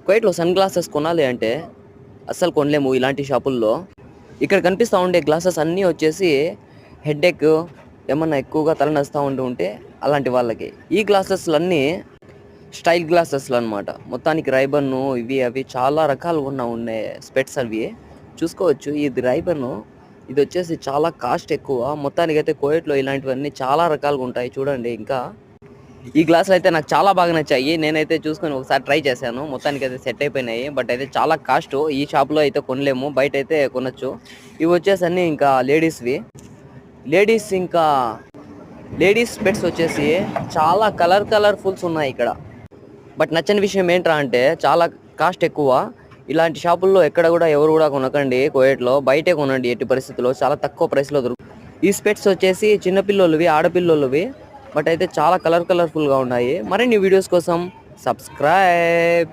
కువైట్లో sun glasses కొనాలి అంటే అస్సలు కొనలేము ఇలాంటి షాపుల్లో. ఇక్కడ కనిపిస్తా ఉండే గ్లాసెస్ అన్నీ వచ్చేసి హెడేక్ ఏమన్నా ఎక్కువగా తలనొస్తా ఉంటే అలాంటి వాళ్ళకి. ఈ గ్లాసెస్‌లన్నీ స్టైల్ గ్లాసెస్‌లు అన్నమాట. మొత్తానికి రైబన్ను ఇవి అవి చాలా రకాలుగా ఉన్నాయి స్పెక్ట్స్ అవి. చూసుకోవచ్చు ఇది రైబన్ను. ఇదొచ్చేసి చాలా కాస్ట్ ఎక్కువ. మొత్తానికైతే కువైట్‌లో ఇలాంటివన్నీ చాలా రకాలుగా ఉంటాయి చూడండి ఇంకా. ఈ గ్లాసులయితే నాకు చాలా బాగా నచ్చాయి. నేనైతే చూసుకొని ఒకసారి ట్రై చేశాను. మొత్తానికైతే సెట్ అయిపోయినాయి. బట్ అయితే చాలా కాస్టు. ఈ షాప్‌లో అయితే కొనలేము. బయటైతే కొనొచ్చు. ఇవి వచ్చేసి అన్నీ ఇంకా లేడీస్‌వి. లేడీస్ ఇంకా లేడీస్ స్పెక్ట్స్ వచ్చేసి చాలా కలర్‌ఫుల్స్ ఉన్నాయి ఇక్కడ. బట్ నచ్చని విషయం ఏంట్రా అంటే చాలా కాస్ట్ ఎక్కువ. ఇలాంటి షాపుల్లో ఎక్కడ కూడా ఎవరు కూడా కొనకండి కువైట్లో. బయటే కొనండి ఎట్టి పరిస్థితుల్లో. చాలా తక్కువ ప్రైస్‌లో ఈ స్పెక్ట్స్ వచ్చేసి చిన్న పిల్లోళ్ళవి, ఆడపిల్లోళ్ళవి. బట్ అయితే చాలా కలర్‌ఫుల్‌గా ఉన్నాయి. మరిన్ని వీడియోస్ కోసం సబ్స్క్రైబ్.